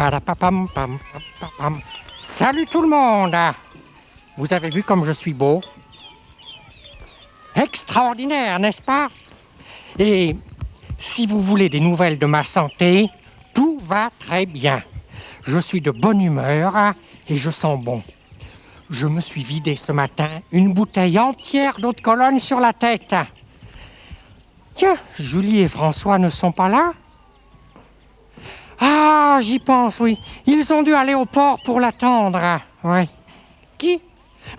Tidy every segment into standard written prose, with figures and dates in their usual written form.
Parapapam, pam, pam, pam. Salut tout le monde! Vous avez vu comme je suis beau? Extraordinaire, n'est-ce pas? Et si vous voulez des nouvelles de ma santé, tout va très bien. Je suis de bonne humeur et je sens bon. Je me suis vidé ce matin une bouteille entière d'eau de Cologne sur la tête. Tiens, Julie et François ne sont pas là? Ah, j'y pense, oui. Ils ont dû aller au port pour l'attendre. Oui. Qui?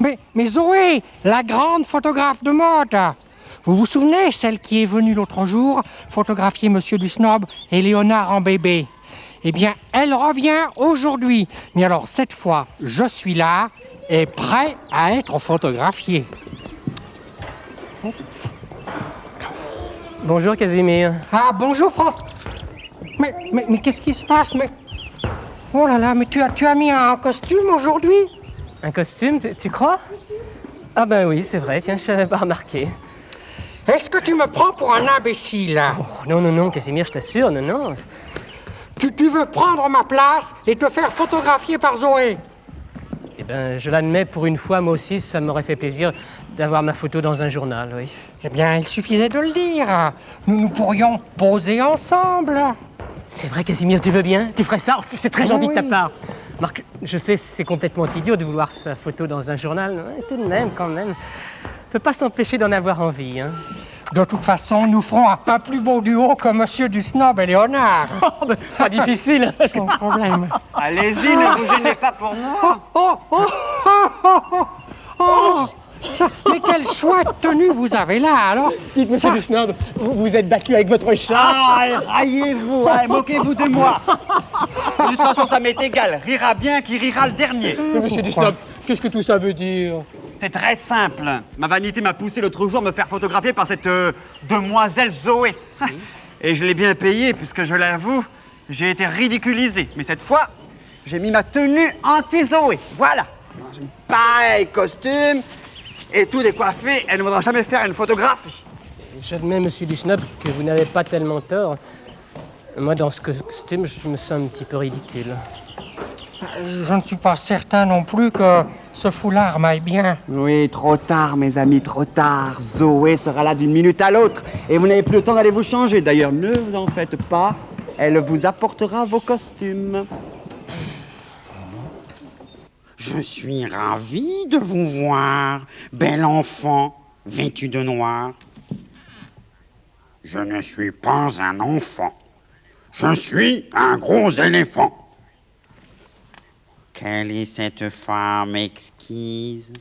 Mais Zoé, la grande photographe de mode. Vous vous souvenez, celle qui est venue l'autre jour photographier Monsieur du Snob et Léonard en bébé? Eh bien, elle revient aujourd'hui. Mais alors, cette fois, je suis là et prêt à être photographié. Bonjour Casimir. Ah, bonjour France. Mais qu'est-ce qui se passe? Oh là là, mais tu as mis un costume aujourd'hui? Un costume, tu crois? Ah ben oui, c'est vrai, tiens, je n'avais pas remarqué. Est-ce que tu me prends pour un imbécile? Oh, non, Casimir, je t'assure, non. Tu veux prendre ma place et te faire photographier par Zoé? Eh ben, je l'admets, pour une fois, moi aussi, ça m'aurait fait plaisir d'avoir ma photo dans un journal, oui. Eh bien, il suffisait de le dire. Nous pourrions poser ensemble. C'est vrai, Casimir, tu veux bien? Tu ferais ça? Oh, c'est très gentil Oui. de ta part. Marc, je sais, c'est complètement idiot de vouloir sa photo dans un journal, mais tout de même, quand même. On peut pas s'empêcher d'en avoir envie, hein. De toute façon, nous ferons un pas plus beau duo que Monsieur du Snob et Léonard. Oh, ben, pas difficile, parce que... Sans problème. Allez-y, ne vous gênez pas pour moi. Mais quelle chouette tenue vous avez là, alors. Dites, Monsieur du Snob, vous vous êtes battu avec votre chat? Ah, raillez-vous, moquez-vous de moi. De toute façon, ça m'est égal. Rira bien qui rira le dernier. Mais Monsieur du Snob, qu'est-ce que tout ça veut dire? C'est très simple. Ma vanité m'a poussé l'autre jour à me faire photographier par cette demoiselle Zoé. Et je l'ai bien payé, puisque je l'avoue, j'ai été ridiculisé. Mais cette fois, j'ai mis ma tenue anti-Zoé. Voilà. Dans un pareil costume et tout décoiffé. Elle ne voudra jamais faire une photographie. J'admets, Monsieur du Snob, que vous n'avez pas tellement tort. Moi, dans ce costume, je me sens un petit peu ridicule. Je ne suis pas certain non plus que ce foulard m'aille bien. Oui, trop tard, mes amis, trop tard. Zoé sera là d'une minute à l'autre. Et vous n'avez plus le temps d'aller vous changer. D'ailleurs, ne vous en faites pas. Elle vous apportera vos costumes. Je suis ravi de vous voir, bel enfant, vêtu de noir. Je ne suis pas un enfant. Je suis un gros éléphant. Quelle est cette femme exquise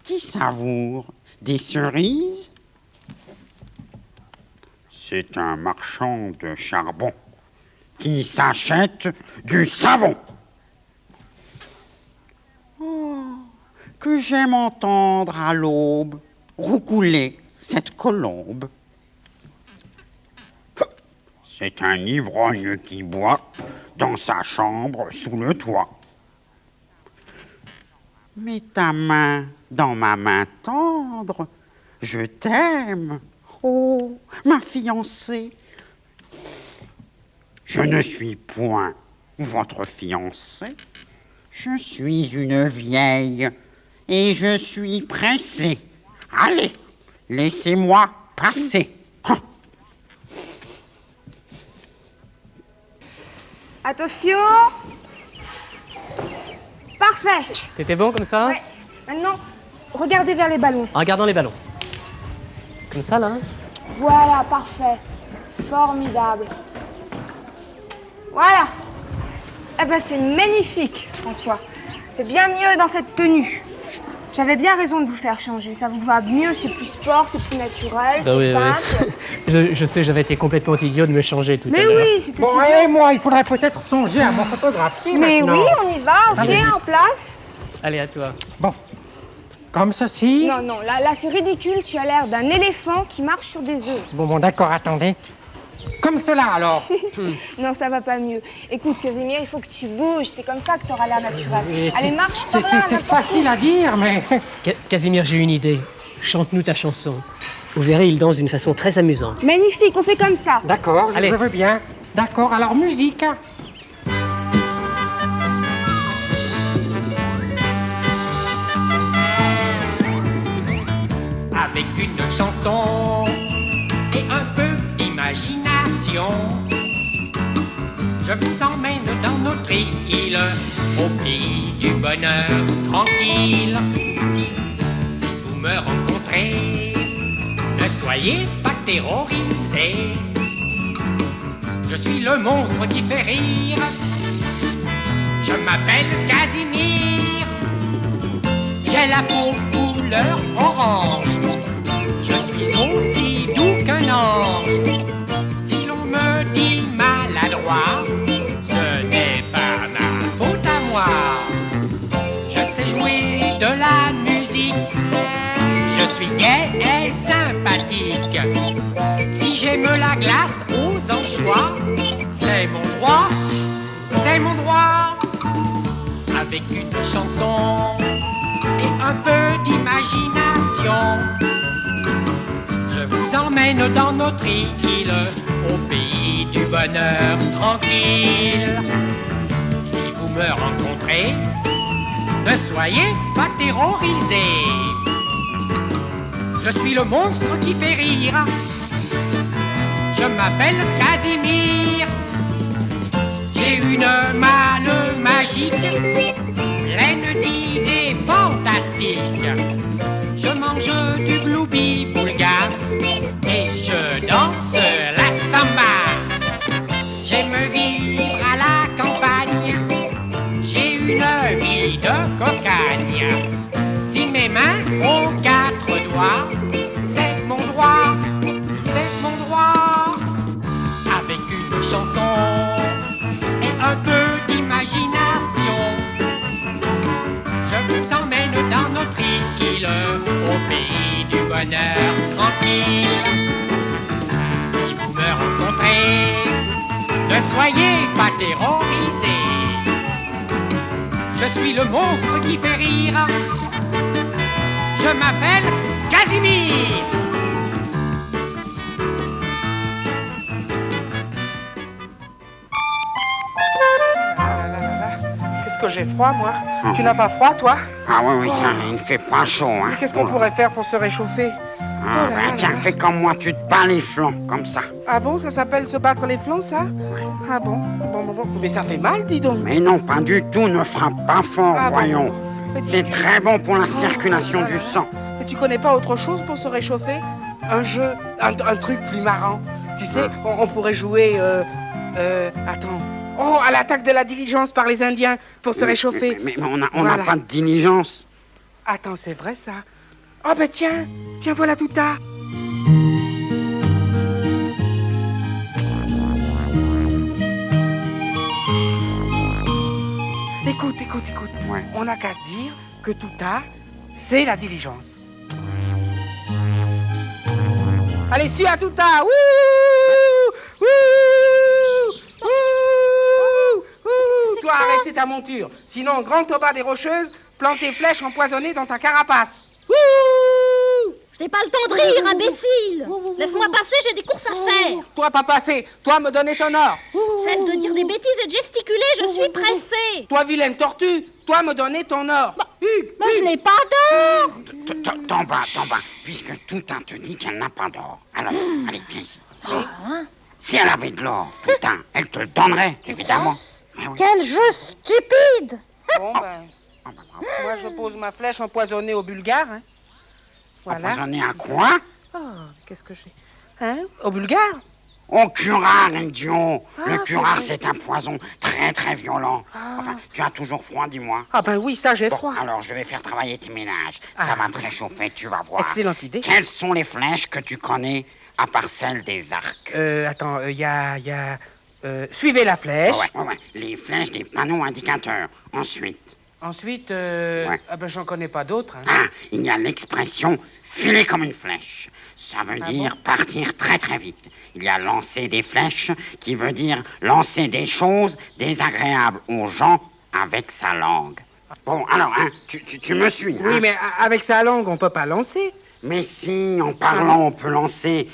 qui savoure des cerises? C'est un marchand de charbon qui s'achète du savon. Oh, que j'aime entendre à l'aube roucouler cette colombe. C'est un ivrogne qui boit dans sa chambre sous le toit. Mets ta main dans ma main tendre, je t'aime, oh, ma fiancée. Je ne suis point votre fiancée, je suis une vieille et je suis pressée. Allez, laissez-moi passer. Attention! Parfait! T'étais bon comme ça? Ouais. Maintenant, regardez vers les ballons. En regardant les ballons. Comme ça, là? Voilà, parfait. Formidable. Voilà. Eh ben, c'est magnifique, François. C'est bien mieux dans cette tenue. J'avais bien raison de vous faire changer. Ça vous va mieux, c'est plus sport, c'est plus naturel, Bah c'est oui, simple. Je sais, j'avais été complètement idiot de me changer tout à Mais l'heure. oui, c'était Bon, idiot. et moi, il faudrait peut-être songer à me photographier Mais maintenant. oui, on y va, ok, Allez-y. en place. Allez, à toi. Bon, comme ceci. Non, là c'est ridicule. Tu as l'air d'un éléphant qui marche sur des œufs. Bon, d'accord, attendez. Comme cela, alors. Non, ça va pas mieux. Écoute, Casimir, il faut que tu bouges. C'est comme ça que t'auras l'air naturel. Et Allez, c'est- marche par là, c'est n'importe facile où. à dire, mais... Casimir, j'ai une idée. Chante-nous ta chanson. Vous verrez, il danse d'une façon très amusante. Magnifique, on fait comme ça. D'accord, Allez. je veux bien. D'accord, alors musique. avec une chanson et un peu d'imagination. Je vous emmène dans notre île, au pays du bonheur tranquille. Si vous me rencontrez, ne soyez pas terrorisés. Je suis le monstre qui fait rire. Je m'appelle Casimir. J'ai la peau couleur orange. Je suis aussi doux qu'un ange. Si l'on me dit maladroit, ce n'est pas ma faute à moi. Je sais jouer de la musique. Je suis gai et sympathique. Si j'aime la glace aux anchois, c'est mon droit, c'est mon droit. Avec une chanson et un peu d'imagination, je vous emmène dans notre île, au pays du bonheur tranquille. Si vous me rencontrez, ne soyez pas terrorisés. Je suis le monstre qui fait rire. Je m'appelle Casimir. J'ai une malle magique, pleine d'idées fantastiques. Je mange du gloubi boulga et je danse la samba. J'aime vivre à la campagne. J'ai une vie de cocagne. Si mes mains ont 4 doigts, c'est mon droit, c'est mon droit. Avec une chanson et un peu d'imagination, je vous emmène dans notre île, au pays du bonheur tranquille. Si vous me rencontrez, ne soyez pas terrorisés. Je suis le monstre qui fait rire. Je m'appelle Casimir. Qu'est-ce que j'ai froid, moi? Tu n'as pas froid, toi? Ah oui, ça, il fait pas chaud, hein. Mais qu'est-ce qu'on pourrait faire pour se réchauffer? Ah, ben, tiens, fais comme moi, tu te bats les flancs, comme ça. Ah bon, ça s'appelle se battre les flancs, ça? Ah bon? Bon. Mais ça fait mal, dis donc. Mais non, pas du tout, ne frappe pas fort, Ah bon, voyons. Mais C'est très bon pour la circulation du sang. Mais tu connais pas autre chose pour se réchauffer? Un jeu, un truc plus marrant. Tu sais, on pourrait jouer, attends. Oh, à l'attaque de la diligence par les Indiens pour se réchauffer. Mais on n'a Voilà. pas de diligence. Attends, c'est vrai, ça? Oh, ben tiens, voilà tout à. Écoute. Ouais. On n'a qu'à se dire que tout à, c'est la diligence. Allez, suis à tout à. Ouh, ouh, ouh, ouh. Toi, arrêtez ta monture. Sinon, grand au bas des rocheuses, plante tes flèches empoisonnées dans ta carapace. Ouh. Je n'ai pas le temps de rire, imbécile. Laisse-moi passer, j'ai des courses à faire. Toi, pas passé. Toi, me donner ton or. Cesse de dire des bêtises et de gesticuler, je suis pressée. Toi, vilaine tortue. Toi, me donner ton or. Hugues, Moi, je n'ai pas d'or. T'en bas, puisque tout un te dit qu'elle n'a pas d'or. Alors, allez, viens ici. Si elle avait de l'or, putain, elle te le donnerait, évidemment. Ah oui. Quel jeu stupide. Bon, ben, moi, je pose ma flèche empoisonnée au Bulgare. Hein. Voilà. Empoisonné à quoi? Oh, qu'est-ce que j'ai? Hein? Au Bulgare? Au curare, idiot. Ah, Le c'est curare, vrai. c'est un poison très, très violent. Enfin, tu as toujours froid, dis-moi. Ah ben oui, ça, j'ai Bon, froid. alors je vais faire travailler tes ménages. Ah. Ça va te réchauffer, tu vas voir. Excellente idée. Quelles sont les flèches que tu connais, à part celles des arcs? Attends, il y a... suivez la flèche. Ouais. Les flèches des panneaux indicateurs. Ensuite, Ensuite, Ouais. ah ben j'en connais pas d'autres. Hein. ah, il y a l'expression filer comme une flèche. Ça veut dire partir très très vite. Il y a lancer des flèches qui veut dire lancer des choses désagréables aux gens avec sa langue. Bon, alors, hein, tu me suis. Oui, hein? mais avec sa langue, on peut pas lancer. Mais si, en parlant, on peut lancer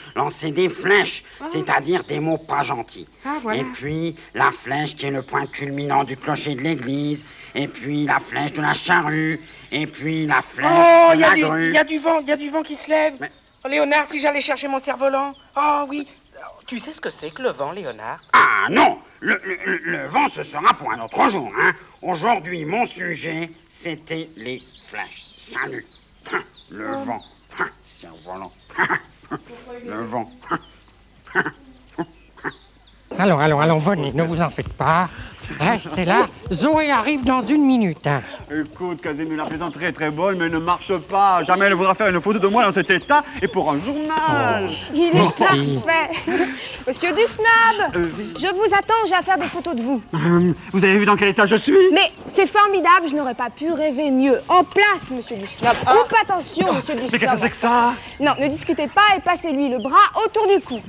des flèches, c'est-à-dire des mots pas gentils. Ah, voilà. Et puis, la flèche qui est le point culminant du clocher de l'église, et puis la flèche de la charrue, et puis la flèche Oh, de il la grue. y a du vent qui se lève. Mais- Oh, Léonard, si j'allais chercher mon cerf-volant. Oh oui. Tu sais ce que c'est que le vent, Léonard? Ah non, le vent, ce sera pour un autre jour, hein. Aujourd'hui, mon sujet, c'était les flèches. Salut. Le vent. Cerf-volant. Le vent. Allons, venez, ne vous en faites pas. Restez là, Zoé arrive dans 1 minute. Hein. Écoute, Casimir, la plaisanterie est très bonne, mais elle ne marche pas. Jamais elle ne voudra faire une photo de moi dans cet état, et pour un journal. Il est Merci. parfait. Monsieur Dusnab, Oui. je vous attends, j'ai à faire des photos de vous. Vous avez vu dans quel état je suis? Mais c'est formidable, je n'aurais pas pu rêver mieux. En place, monsieur Dusnab. Coupe attention, monsieur Mais qu'est-ce que Dusnab. c'est que ça? Non, ne discutez pas et passez-lui le bras autour du cou.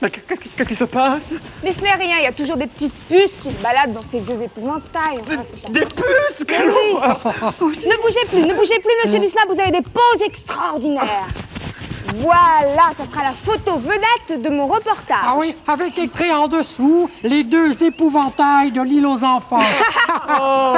Mais qu'est-ce qui se passe? Mais ce n'est rien, il y a toujours des petites puces qui se baladent dans ces vieux épouvantails. Enfin, c'est pas- Des puces? Quelle horreur! Ne bougez plus, monsieur Dusnab, vous avez des poses extraordinaires. Voilà, ça sera la photo vedette de mon reportage. Ah oui, avec écrit en dessous, les 2 épouvantails de l'île aux enfants. Oh.